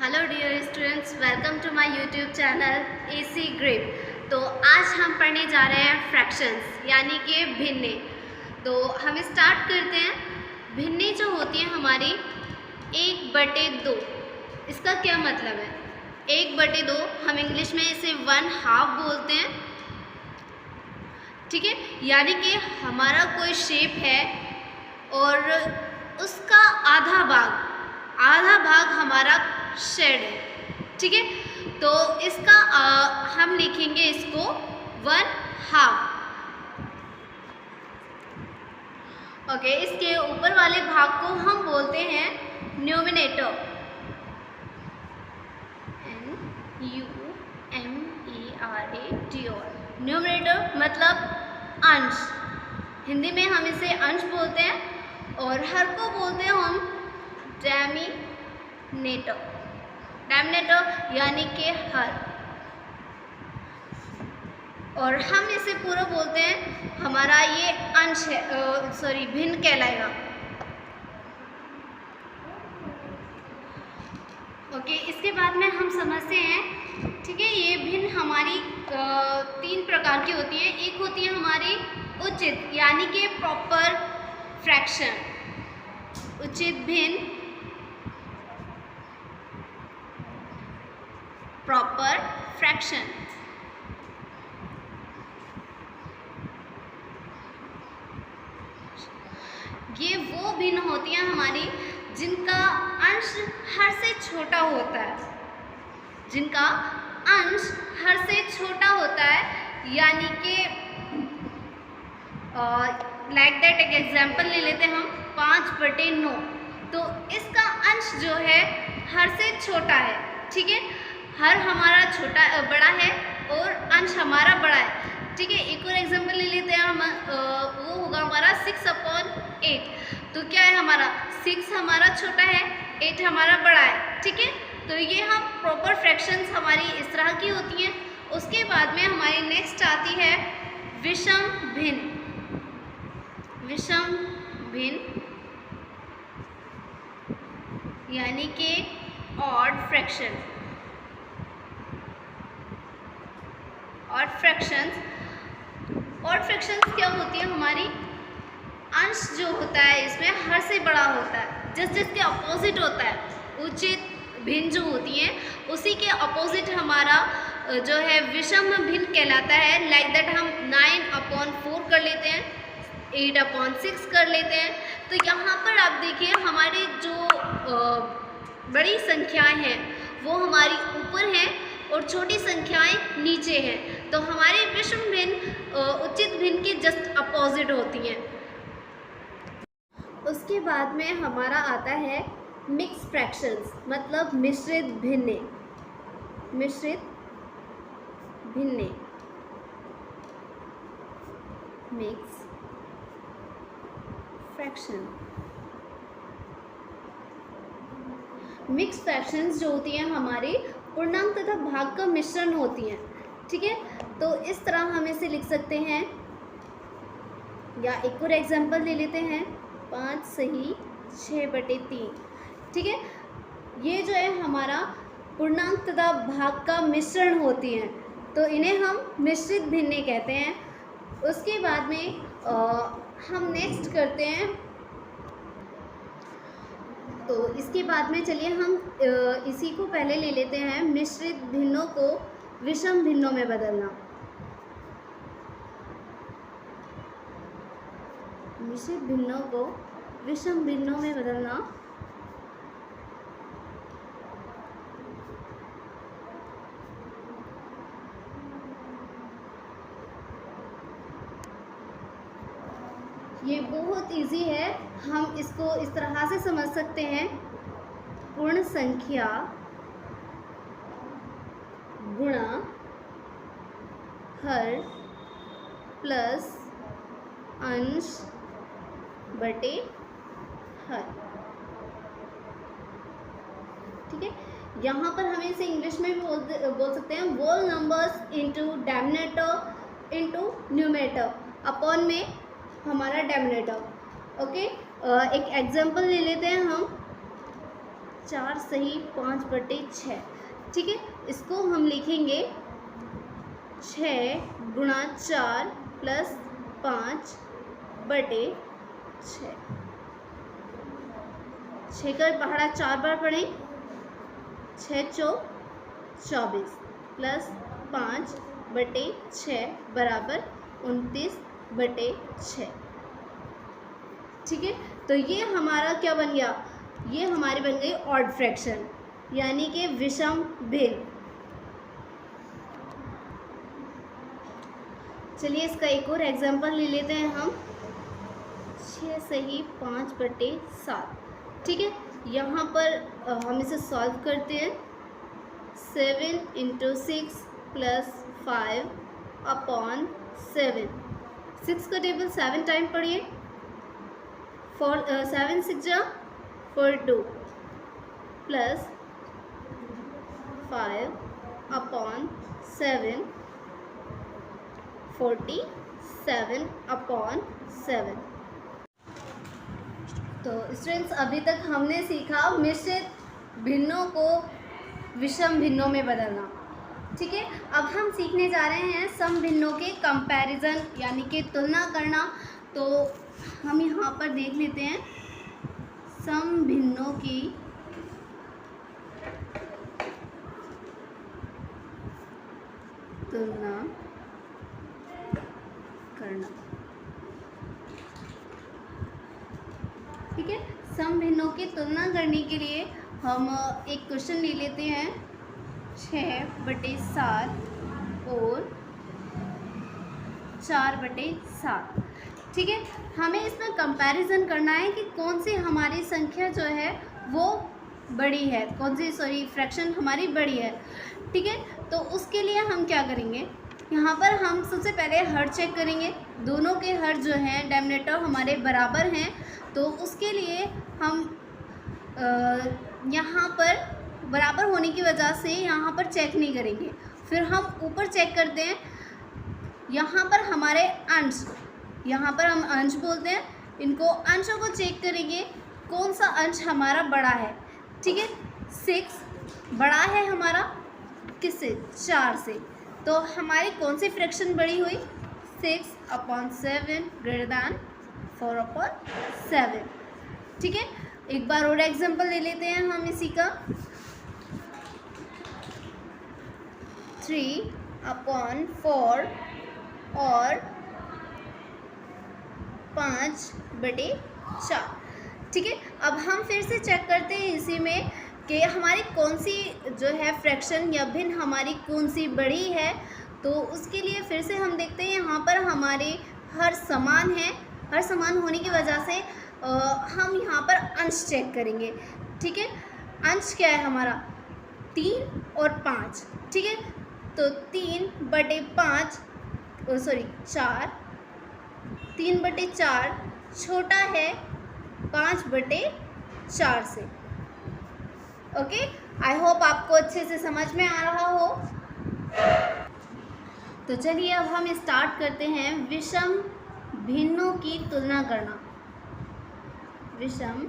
Hello dear students, welcome to my YouTube channel AC grip. तो आज हम पढ़ने जा रहे हैं फ्रैक्शंस यानी कि भिन्ने। तो हम स्टार्ट करते हैं। भिन्ने जो होती हैं हमारी 1/2। इसका क्या मतलब है? 1/2 हम इंग्लिश में इसे 1/2 बोलते हैं। ठीक है, यानी कि हमारा कोई शेप है और उसका आधा भाग हमारा शेड है। ठीक है, तो इसका हम लिखेंगे इसको 1/2। ओके, इसके ऊपर वाले भाग को हम बोलते हैं न्यूमिनेटर। NUMERATOR। न्यूमिनेटर मतलब अंश। हिंदी में हम इसे अंश बोलते हैं और हर को बोलते हैं हम डेमिनेटर। डेमिनेटर यानी कि हर, और हम इसे पूरा बोलते हैं हमारा ये अंश है, भिन्न कहलाएगा। ओके, इसके बाद में हम समझते हैं। ठीक है, ये भिन्न हमारी 3 प्रकार की होती है। एक होती है हमारी उचित यानी कि प्रॉपर फ्रैक्शन, उचित भिन्न, प्रॉपर फ्रैक्शन। ये वो भिन्न होती हैं हमारी जिनका अंश हर से छोटा होता है, जिनका अंश हर से छोटा होता है। यानी कि लाइक दैट एक एग्जाम्पल ले लेते हैं हम 5/9। तो इसका अंश जो है हर से छोटा है। ठीक है, हर हमारा बड़ा है और अंश हमारा बड़ा है। ठीक है, एक और एग्जाम्पल ले लेते हैं हम, वो होगा हमारा 6/8। तो क्या है हमारा 6 हमारा छोटा है, 8 हमारा बड़ा है। ठीक है, तो ये हम प्रॉपर फ्रैक्शंस हमारी इस तरह की होती हैं। उसके बाद में हमारी नेक्स्ट आती है विषम भिन्न। विषम भिन्न यानी कि ऑड फ्रैक्शन। ऑड फ्रैक्शंस क्या होती है हमारी? अंश जो होता है इसमें हर से बड़ा होता है, जिसके अपोजिट होता है। उचित भिन्न जो होती हैं उसी के अपोजिट हमारा जो है विषम भिन्न कहलाता है। लाइक दैट हम 9/4 कर लेते हैं, 8/6 कर लेते हैं। तो यहाँ पर आप देखिए हमारी जो बड़ी संख्याएं हैं वो हमारी ऊपर हैं और छोटी संख्याएं नीचे हैं। तो हमारे विषम भिन्न उचित भिन्न के जस्ट अपोजिट होती हैं। उसके बाद में हमारा आता है मिक्स फ्रैक्शंस, मतलब मिश्रित भिन्ने। मिश्रित भिन्ने, मिक्स फ्रैक्शन। मिक्स फ्रैक्शंस जो होती हैं हमारी पूर्णांक तथा भाग का मिश्रण होती हैं। ठीक है, तो इस तरह हम इसे लिख सकते हैं। या एक और एग्जांपल ले लेते हैं 5 सही 6/3। ठीक है, ये जो है हमारा पूर्णांक तथा भाग का मिश्रण होती हैं, तो इन्हें हम मिश्रित भिन्ने कहते हैं। उसके बाद में हम नेक्स्ट करते हैं। तो इसके बाद में चलिए हम इसी को पहले ले लेते हैं, मिश्रित भिन्नों को विषम भिन्नों में बदलना। मिश्रित भिन्नों को विषम भिन्नों में बदलना। ये बहुत इजी है, हम इसको इस तरह से समझ सकते हैं। पूर्ण संख्या गुणा हर प्लस अंश बटे हर। ठीक है, यहाँ पर हमें इसे इंग्लिश में भी बोल सकते हैं whole numbers into denominator into numerator upon में हमारा डेमिनेटर। ओके, एक एग्जांपल ले लेते हैं हम। 4 सही 5/6। ठीक है, इसको हम लिखेंगे 6 गुणा 4 प्लस 5/6। 6 का पहाड़ा 4 बार पढ़ें, 6 चौक 24 प्लस 5/6 बराबर 29/6। ठीक है, तो ये हमारा क्या बन गया, ये हमारी बन गई ऑड फ्रैक्शन यानी कि विषम भिन्न। चलिए इसका एक और एग्जांपल ले लेते हैं हम। 6 सही 5/7। ठीक है, यहाँ पर हम इसे सॉल्व करते हैं। 7 × 6 + 5/7। 6 का टेबल 7 टाइम पढ़िए। 7 6 जा 42 प्लस 5/7 47/7। तो स्टूडेंट्स, अभी तक हमने सीखा मिश्रित भिन्नों को विषम भिन्नों में बदलना। ठीक है, अब हम सीखने जा रहे हैं सम भिन्नों के कंपैरिजन यानी कि तुलना करना। तो हम यहाँ पर देख लेते हैं सम भिन्नों की तुलना करना। ठीक है, सम भिन्नों की तुलना करने के लिए हम एक क्वेश्चन ले लेते हैं। 6/7 और 4/7। ठीक है, हमें इसमें कंपैरिजन करना है कि कौन सी हमारी संख्या जो है वो बड़ी है, कौन सी फ्रैक्शन हमारी बड़ी है। ठीक है, तो उसके लिए हम क्या करेंगे, यहाँ पर हम सबसे पहले हर चेक करेंगे। दोनों के हर जो हैं डिनोमिनेटर हमारे बराबर हैं, तो उसके लिए हम यहाँ पर बराबर होने की वजह से यहाँ पर चेक नहीं करेंगे। फिर हम ऊपर चेक करते हैं, यहाँ पर हमारे अंश, यहाँ पर हम अंश बोलते हैं, इनको अंशों को चेक करेंगे कौन सा अंश हमारा बड़ा है। ठीक है, 6 बड़ा है हमारा किससे, 4 से। तो हमारी कौन सी फ्रैक्शन बड़ी हुई, 6/7 > 4/7। ठीक है, एक बार और एग्जांपल ले लेते हैं हम इसी का। 3/4 और 5/4। ठीक है, अब हम फिर से चेक करते हैं इसी में कि हमारी कौन सी जो है फ्रैक्शन या भिन्न हमारी कौन सी बड़ी है। तो उसके लिए फिर से हम देखते हैं, यहाँ पर हमारे हर समान है। हर समान होने की वजह से हम यहाँ पर अंश चेक करेंगे। ठीक है, अंश क्या है हमारा, 3 और 5। ठीक है, तो 3/5 4 3/4 छोटा है 5/4 से। ओके, आई होप आपको अच्छे से समझ में आ रहा हो। तो चलिए अब हम स्टार्ट करते हैं विषम भिन्नों की तुलना करना। विषम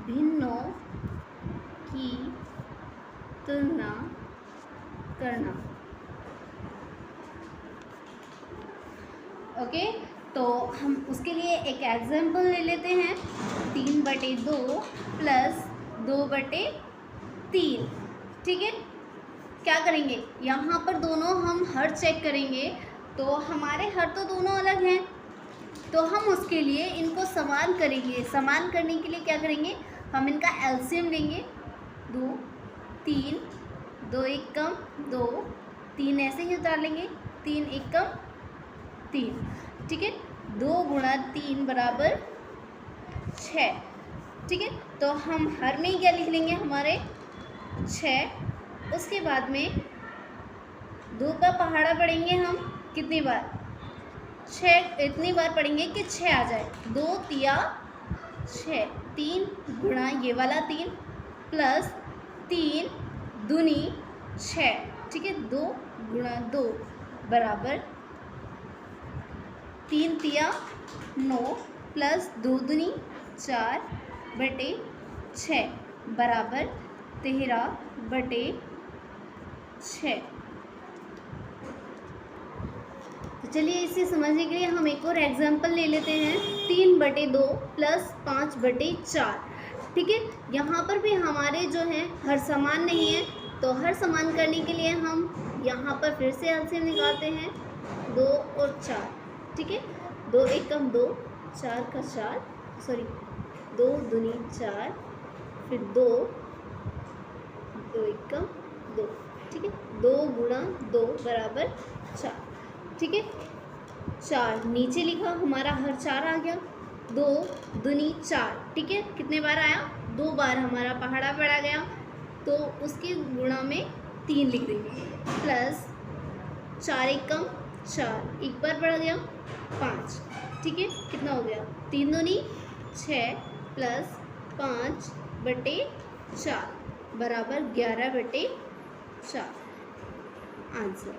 भिन्नों की तुलना करना। ओके, तो हम उसके लिए एक एग्जांपल ले लेते हैं। 3/2 प्लस 2/3। ठीक है, क्या करेंगे, यहाँ पर दोनों हम हर चेक करेंगे। तो हमारे हर तो दोनों अलग हैं, तो हम उसके लिए इनको समान करेंगे। समान करने के लिए क्या करेंगे, हम इनका एलसीएम लेंगे। 2 3 2 1 कम 2 3 ऐसे ही उतार लेंगे। 3 1 कम 3। ठीक है, 2 × 3 = 6। ठीक है, तो हम हर में क्या लिख लेंगे, हमारे 6। उसके बाद में 2 का पहाड़ा पढ़ेंगे हम कितनी बार, 6 इतनी बार पढ़ेंगे कि 6 आ जाए। 2 तिया 6। 3 गुणा ये वाला 3 प्लस 3 दूनी 6। ठीक है, 2 × 2 = 3 तिया 9 प्लस 2 दूनी 4/6 बराबर 13/6। तो चलिए इसे समझने के लिए हम एक और एग्जाम्पल ले लेते हैं। 3/2 प्लस 5/4। ठीक है, यहाँ पर भी हमारे जो है हर समान नहीं है, तो हर समान करने के लिए हम यहाँ पर फिर से एलसीएम निकालते हैं 2 और 4। ठीक है, 2 एकम 2, 4 का 4, सॉरी 2 दूनी 4, फिर 2 एकम 2। ठीक है, 2 गुणा 2 बराबर 4। ठीक है, 4 नीचे लिखा, हमारा हर 4 आ गया। 2 दूनी 4। ठीक है, कितने बार आया? 2 बार हमारा पहाड़ा पड़ा गया, तो उसके गुणा में 3 लिख देंगे, प्लस 4 एकम 4, एक बार बढ़ गया 5। ठीक है, कितना हो गया? 3 दूनी 6 प्लस 5/4 बराबर 11/4 आंसर।